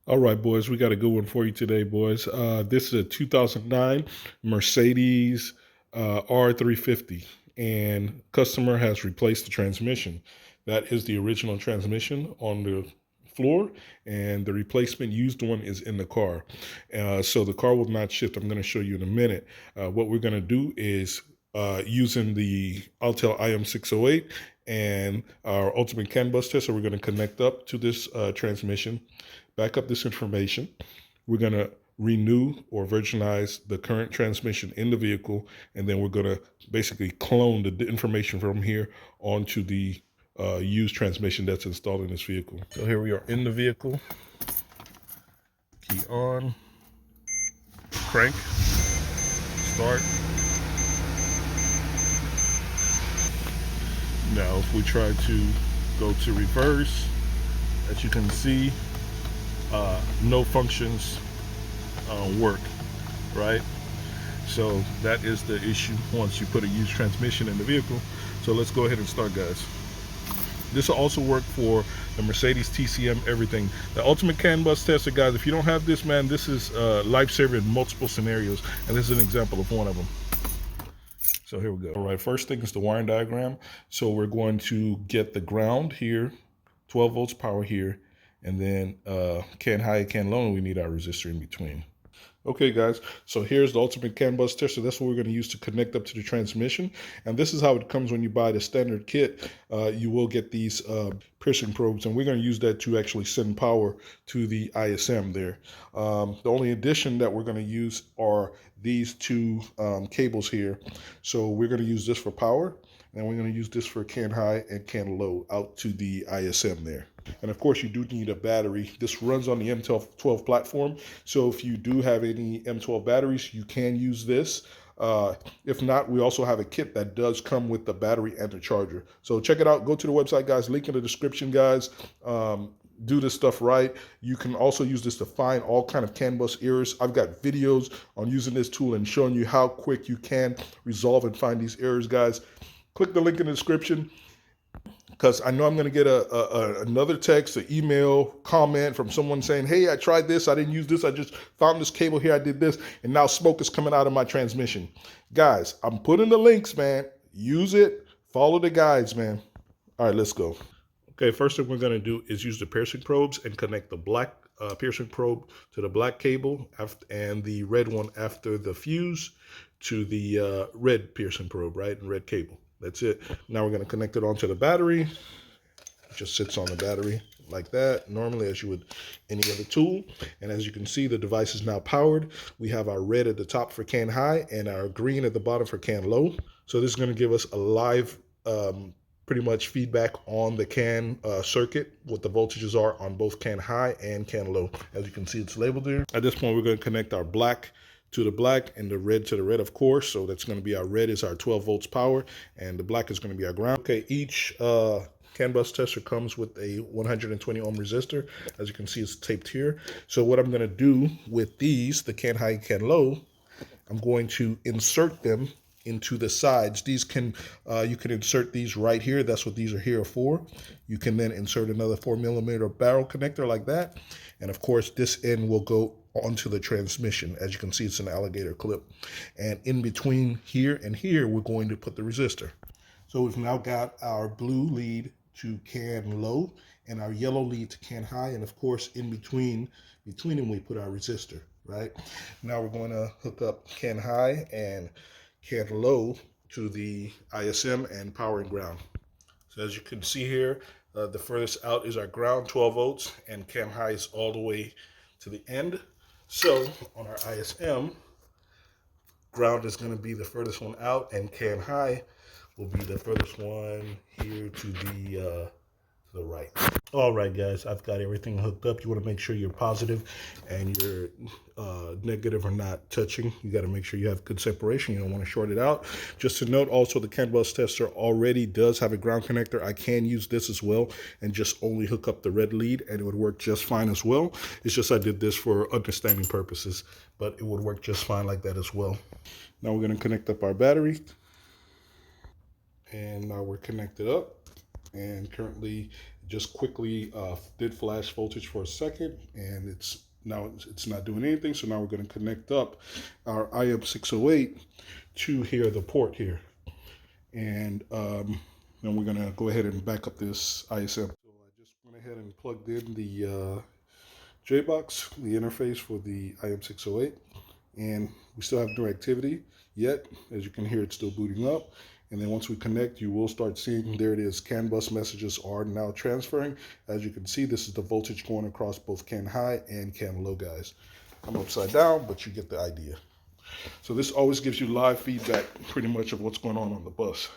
All right, boys, we got a good one for you today, boys. This is a 2009 Mercedes R350, and customer has replaced the transmission. That is the original transmission on the floor, and the replacement used one is in the car. So the car will not shift. I'm going to show you in a minute. What we're going to do is using the Autel IM608 and our ultimate CANBUS tester, we're going to connect up to this transmission, back up this information. We're going to renew or virginize the current transmission in the vehicle, and then we're going to basically clone the information from here onto the used transmission that's installed in this vehicle. So here we are in the vehicle. Key on, crank, start. Now if we try to go to reverse, as you can see, no functions work, right? So that is the issue once you put a used transmission in the vehicle. So let's go ahead and start, guys. This will also work for the Mercedes TCM, everything. The ultimate CANBUS tester, guys, if you don't have this, man, this is lifesaver in multiple scenarios, and this is an example of one of them. So here we go. All right, first thing is the wiring diagram. So we're going to get the ground here, 12 volts power here, and then CAN high, CAN low, and we need our resistor in between. Okay, guys, so here's the ultimate CANBUS tester. That's what we're going to use to connect up to the transmission. And this is how it comes when you buy the standard kit. You will get these piercing probes, and we're going to use that to actually send power to the ISM there. The only addition that we're going to use are these two cables here. So we're going to use this for power, and we're going to use this for CAN high and CAN low out to the ISM there. And of course, you do need a battery. This runs on the M12 platform. So if you do have any M12 batteries, you can use this. If not, we also have a kit that does come with the battery and the charger. So check it out. Go to the website, guys. Link in the description, guys. Do this stuff right. You can also use this to find all kind of CANBUS errors. I've got videos on using this tool and showing you how quick you can resolve and find these errors, guys. Click the link in the description, because I know I'm going to get another text, an email, comment from someone saying, hey, I tried this, I didn't use this, I just found this cable here, I did this, and now smoke is coming out of my transmission. Guys, I'm putting the links, man. Use it. Follow the guides, man. All right, let's go. Okay, first thing we're going to do is use the piercing probes and connect the black piercing probe to the black cable and the red one after the fuse to the red piercing probe, right, and red cable. That's it. Now we're going to connect it onto the battery. It just sits on the battery like that, normally as you would any other tool. And as you can see, the device is now powered. We have our red at the top for CAN high and our green at the bottom for CAN low. So this is going to give us a live pretty much feedback on the CAN circuit, what the voltages are on both CAN high and CAN low. As you can see, it's labeled there. At this point, we're going to connect our black to the black and the red to the red, of course. So that's going to be our red is our 12 volts power, and the black is going to be our ground. Okay, each CANBUS tester comes with a 120 ohm resistor. As you can see, it's taped here. So what I'm going to do with these, the CAN high, CAN low, I'm going to insert them into the sides. These can, you can insert these right here. That's what these are here for. You can then insert another 4mm barrel connector like that. And of course, this end will go onto the transmission. As you can see, it's an alligator clip. And in between here and here, we're going to put the resistor. So we've now got our blue lead to CAN low and our yellow lead to CAN high. And of course, in between them, we put our resistor, right? Now we're going to hook up CAN high and CAN low to the ISM and power and ground. So as you can see here, the furthest out is our ground, 12 volts, and CAN high is all the way to the end. So on our ISM, ground is going to be the furthest one out, and CAN high will be the furthest one here to the right. All right, guys, I've got everything hooked up. You want to make sure you're positive and your negative are not touching. You got to make sure you have good separation. You don't want to short it out. Just to note, also, the CANBUS tester already does have a ground connector. I can use this as well and just only hook up the red lead, and it would work just fine as well. It's just I did this for understanding purposes, but it would work just fine like that as well. Now we're going to connect up our battery, and now we're connected up. And currently just quickly did flash voltage for a second, and it's not doing anything. So now we're going to connect up our IM608 to here, the port here, and then we're going to go ahead and back up this ISM. So I just went ahead and plugged in the JBox, the interface for the IM608, and we still have no activity yet. As you can hear, it's still booting up. And then once we connect, you will start seeing, there it is, CAN bus messages are now transferring. As you can see, this is the voltage going across both CAN high and CAN low, guys. I'm upside down, but you get the idea. So this always gives you live feedback pretty much of what's going on the bus.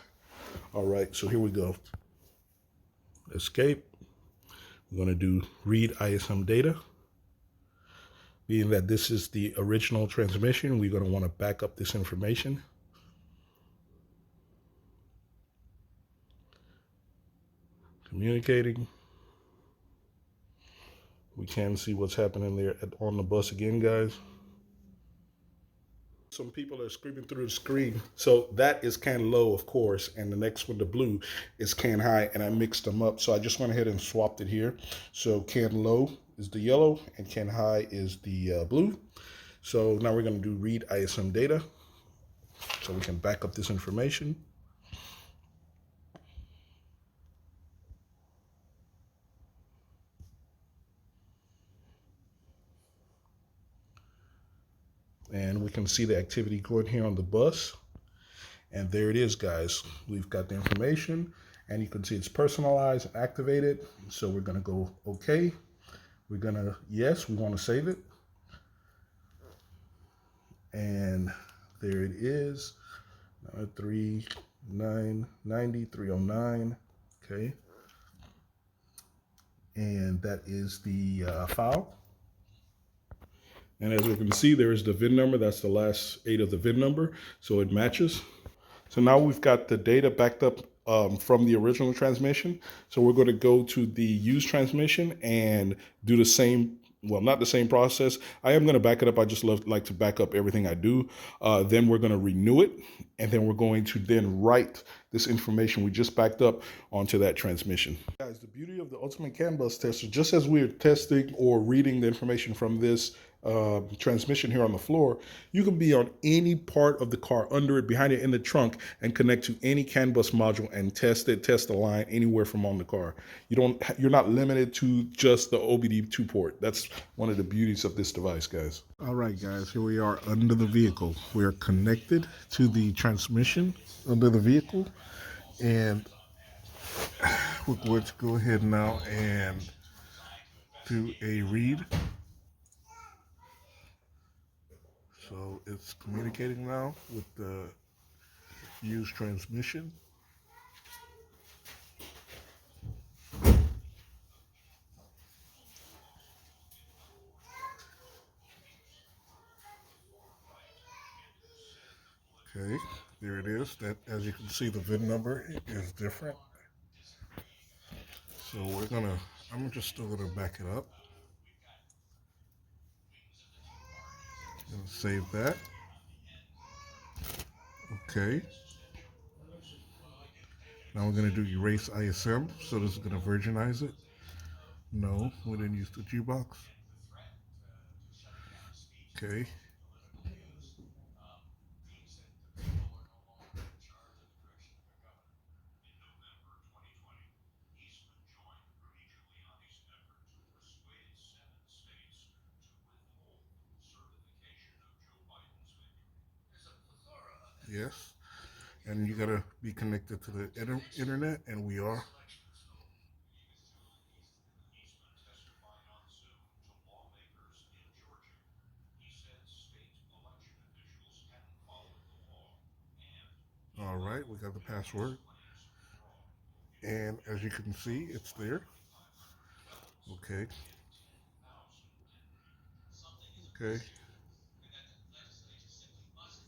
All right, so here we go. Escape. We're going to do read ISM data. Being that this is the original transmission, we're going to want to back up this information. Communicating. We can see what's happening there on the bus again, guys. Some people are screaming through the screen. So that is CAN low, of course, and the next one, the blue, is CAN high, and I mixed them up. So I just went ahead and swapped it here. So CAN low is the yellow, and CAN high is the blue. So now we're going to do read ISM data, so we can back up this information. And we can see the activity going here on the bus. And there it is, guys. We've got the information, and you can see it's personalized, activated. So we're going to go OK. We're going to, yes, we want to save it. And there it is, 3990, 309. Okay. And that is the file. And as you can see, there is the VIN number. That's the last 8 of the VIN number, so it matches. So now we've got the data backed up from the original transmission. So we're going to go to the used transmission and do the same, well, not the same process. I am going to back it up. I just like to back up everything I do. Then we're going to renew it, and then we're going to then write this information we just backed up onto that transmission. Guys, the beauty of the Ultimate CANBUS tester, just as we're testing or reading the information from this transmission here on the floor, you can be on any part of the car, under it, behind it, in the trunk, and connect to any CANBUS module and test it, test the line anywhere from on the car. You're not limited to just the OBD2 port. That's one of the beauties of this device, guys. All right, guys, here we are under the vehicle. We are connected to the transmission under the vehicle, and we're going to go ahead now and do a read. So it's communicating now with the used transmission. Okay, there it is. That, as you can see, the VIN number is different. So I'm just still gonna back it up. Gonna save that. Okay. Now we're gonna do erase ISM. So this is gonna virginize it. No, we didn't use the G-box. Okay. Yes. And you gotta be connected to the internet, and we are. All right, we got the password. And as you can see, it's there. Okay. Okay.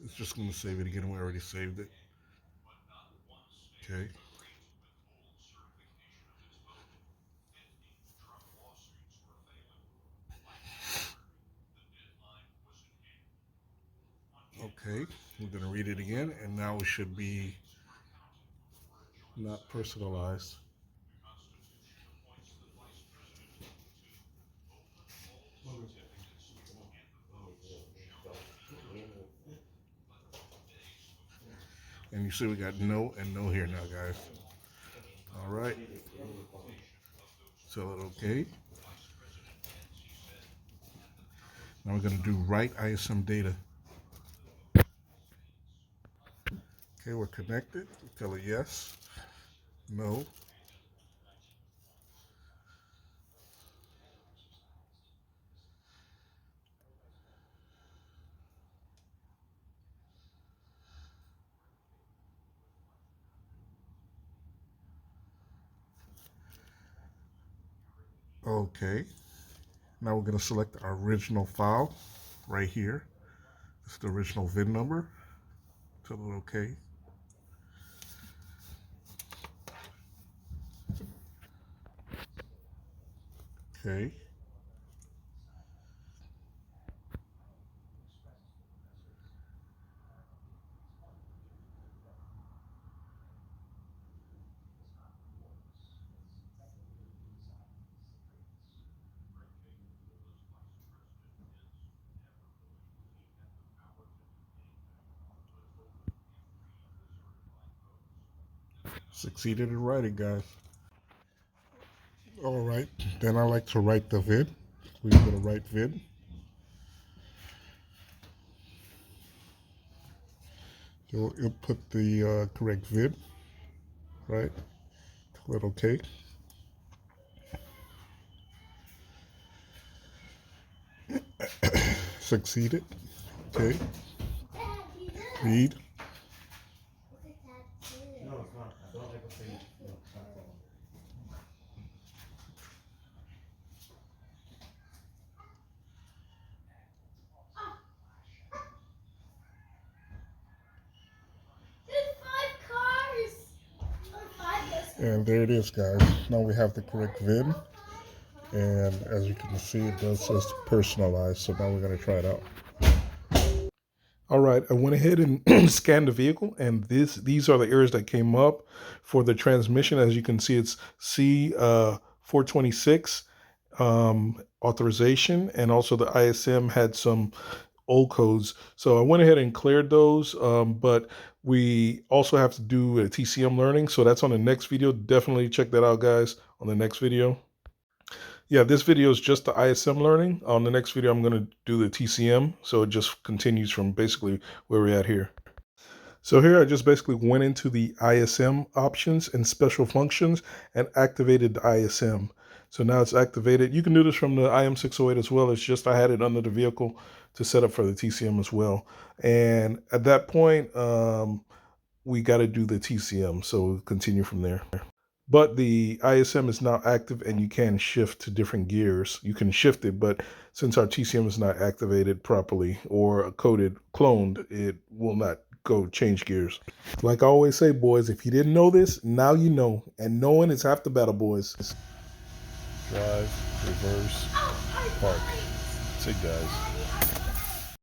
It's just going to save it again. We already saved it. Okay. Okay. We're going to read it again, and now it should be not personalized. And you see we got no and no here now, guys. All right. Tell it okay. Now we're going to do write ISM data. Okay, we're connected. Tell it yes, no. Okay. Now we're going to select our original file right here. It's the original VIN number. Tell it okay. Okay. Succeeded in writing, guys. All right. Then I like to write the VIN. We're going to write VIN. You'll input the correct VIN, right? Tell it okay. Succeeded. Okay. Read. And there it is, guys. Now we have the correct VIN. And as you can see, it does says personalized. So now we're going to try it out. All right, I went ahead and scanned the vehicle, and these are the errors that came up for the transmission. As you can see, it's C426 authorization, and also the ISM had some old codes. So I went ahead and cleared those, but we also have to do a TCM learning. So that's on the next video. Definitely check that out, guys, on the next video. Yeah, this video is just the ISM learning. On the next video, I'm going to do the TCM. So it just continues from basically where we're at here. So here I just basically went into the ISM options and special functions and activated the ISM. So now it's activated. You can do this from the IM608 as well. It's just I had it under the vehicle to set up for the TCM as well. And at that point, we got to do the TCM. So we'll continue from there. But the ISM is now active and you can shift to different gears. You can shift it, but since our TCM is not activated properly or cloned, it will not go change gears. Like I always say, boys, if you didn't know this, now you know. And knowing is half the battle, boys. Drive, reverse, park. That's it, guys.